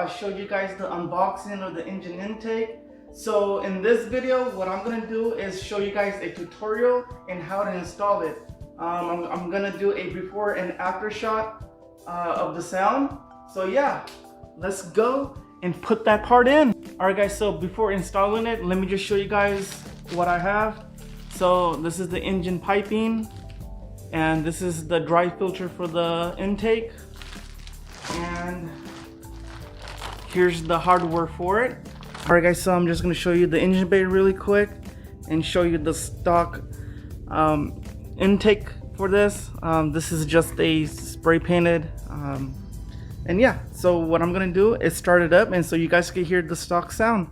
showed you guys the unboxing of the Injen intake. So in this video, what I'm gonna do is show you guys a tutorial in how to install it. I'm gonna do a before and after shot of the sound. So yeah, let's go and put that part in. Alright guys, so before installing it, let me just show you guys what I have. So this is the engine piping, and this is the dry filter for the intake, and here's the hardware for it. Alright guys, so I'm just going to show you the engine bay really quick and show you the stock intake for this. This is just a spray painted and yeah, so what I'm going to do is start it up and so you guys can hear the stock sound.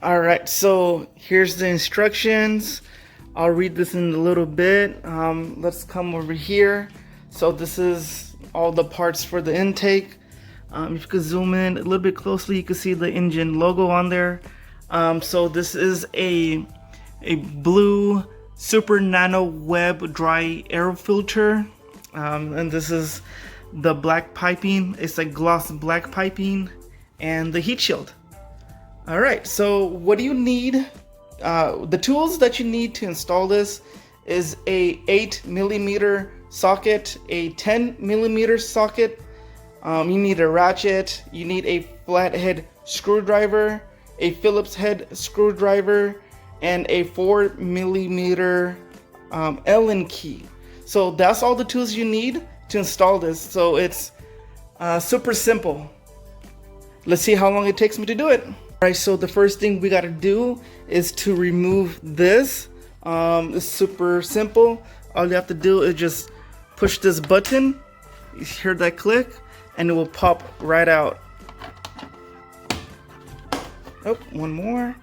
Alright, so here's the instructions. I'll read this in a little bit. Let's come over here. So this is all the parts for the intake. If you could zoom in a little bit closely, you can see the Injen logo on there. So this is a blue super nano web dry air filter, and this is the black piping. It's like gloss black piping and the heat shield. All right, so what do you need? The tools that you need to install this is a 8mm socket, a 10mm socket. You need a ratchet, you need a flathead screwdriver, a Phillips head screwdriver, and a 4mm Allen key. So that's all the tools you need to install this. So it's super simple. Let's see how long it takes me to do it. Alright, so the first thing we gotta do is to remove this. It's super simple. All you have to do is just push this button. You hear that click, and it will pop right out. Oh, one more.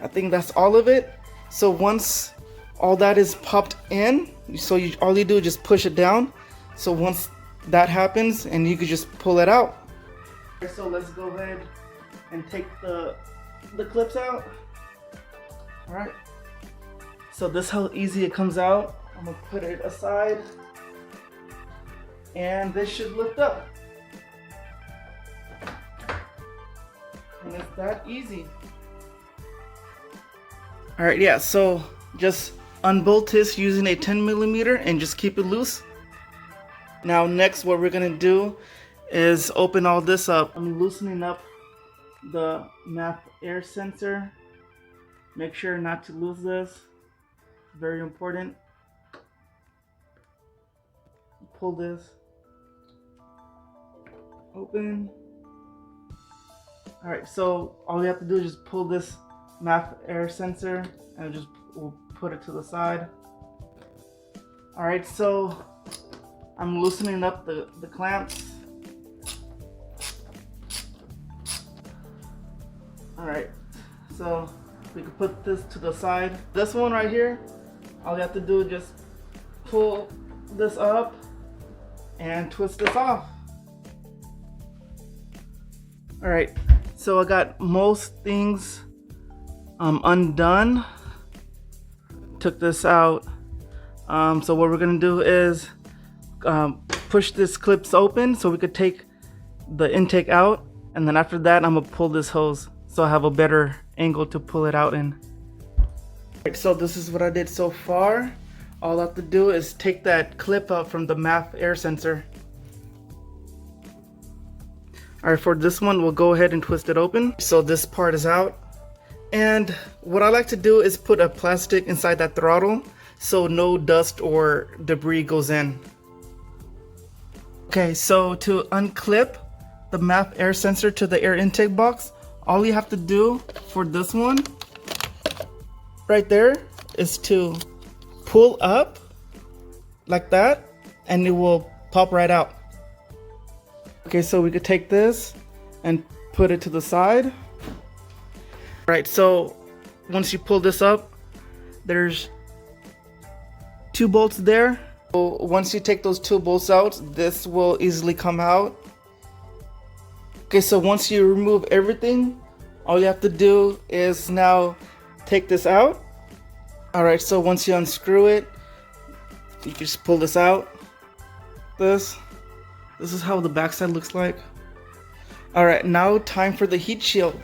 I think that's all of it. So once all that is popped in, so all you do is just push it down. So once that happens, and you can just pull it out. So let's go ahead and take the clips out. All right, so this is how easy it comes out. I'm gonna put it aside, and this should lift up, and it's that easy. All right, yeah, so just unbolt this using a 10mm and just keep it loose. Now next, what we're gonna do is open all this up. I'm loosening up the MAP air sensor. Make sure not to lose this, very important. Pull this open. Alright, so all you have to do is just pull this MAP air sensor and just we'll put it to the side. Alright, so I'm loosening up the clamps. Alright, so we can put this to the side. This one right here, all you have to do is just pull this up and twist this off. Alright, so I got most things undone. Took this out. So what we're gonna do is push this clips open so we could take the intake out, and then after that I'm gonna pull this hose so I have a better angle to pull it out in. Right, so this is what I did so far. All I have to do is take that clip out from the MAP air sensor. Alright, for this one we'll go ahead and twist it open. So this part is out. And what I like to do is put a plastic inside that throttle so no dust or debris goes in. Okay, so to unclip the MAP air sensor to the air intake box, all you have to do for this one right there is to pull up like that and it will pop right out. Okay, so we could take this and put it to the side. Right, so once you pull this up, there's 2 bolts there. So once you take those 2 bolts out, this will easily come out. Okay, so once you remove everything, all you have to do is now take this out. All right, so once you unscrew it, you just pull this out. This is how the backside looks like. All right, now time for the heat shield.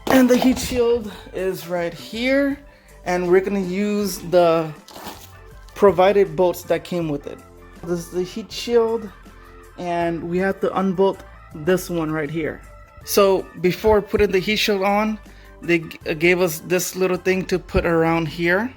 And the heat shield is right here, and we're gonna use the provided bolts that came with it. This is the heat shield, and we have to unbolt this one right here. So before putting the heat shield on, they gave us this little thing to put around here,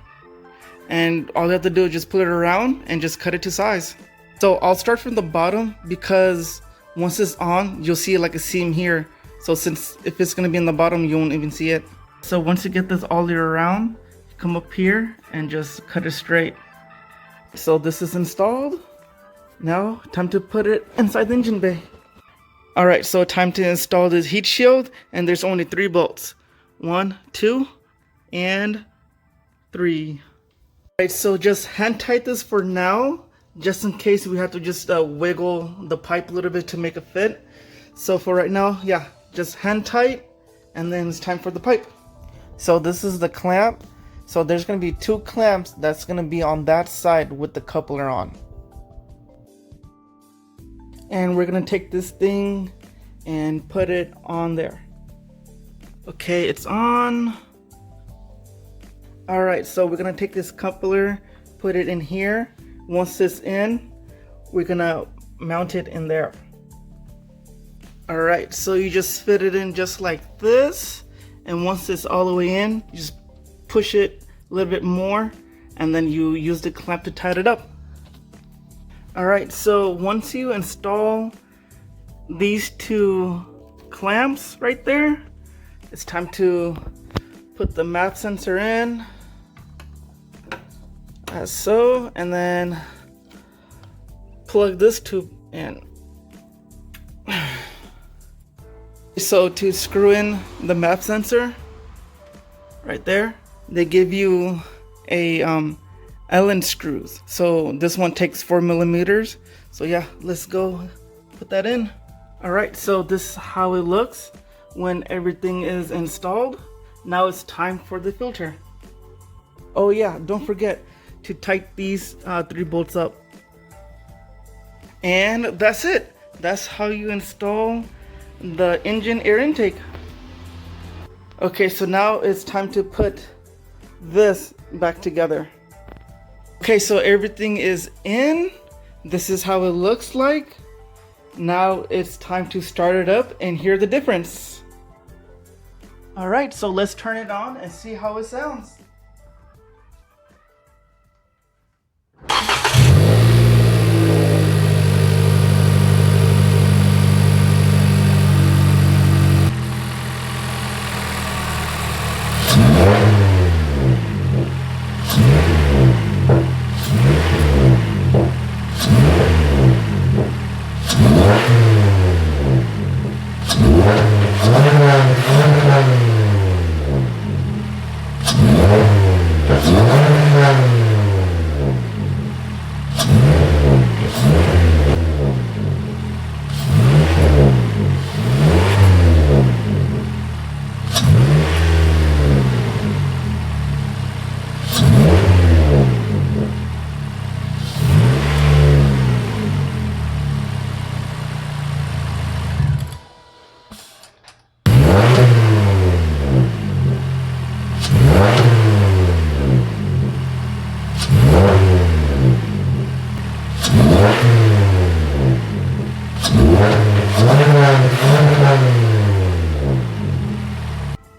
and all you have to do is just put it around and just cut it to size. So I'll start from the bottom, because once it's on, you'll see like a seam here. So since if it's gonna be in the bottom, you won't even see it. So once you get this all the way around, you come up here and just cut it straight. So this is installed. Now time to put it inside the engine bay. All right, so time to install this heat shield, and there's only 3 bolts. 1, 2, and 3. All right, so just hand tight this for now, just in case we have to just wiggle the pipe a little bit to make it fit. So for right now, yeah, just hand tight, and then it's time for the pipe. So this is the clamp. So there's gonna be 2 clamps that's gonna be on that side with the coupler on. And we're gonna take this thing and put it on there. Okay, it's on. All right, so we're gonna take this coupler, put it in here. Once it's in, we're gonna mount it in there. All right, so you just fit it in just like this, and once it's all the way in, you just push it a little bit more, and then you use the clamp to tighten it up. All right, so once you install these 2 clamps right there, it's time to put the map sensor in, as so, and then plug this tube in. So to screw in the map sensor right there, they give you a Allen screws. So this one takes 4 millimeters. So yeah, let's go put that in. All right, so this is how it looks when everything is installed. Now it's time for the filter. Oh yeah, don't forget to tighten these 3 bolts up. And that's it. That's how you install the engine air intake. Okay, so now it's time to put this back together. Okay, so everything is in. This is how it looks like. Now it's time to start it up and hear the difference. All right, so let's turn it on and see how it sounds.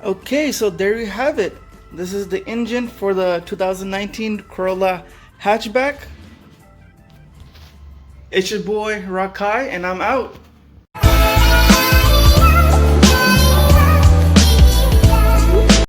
Okay, so there you have it. This is the engine for the 2019 Corolla hatchback. It's your boy Rakai, and I'm out.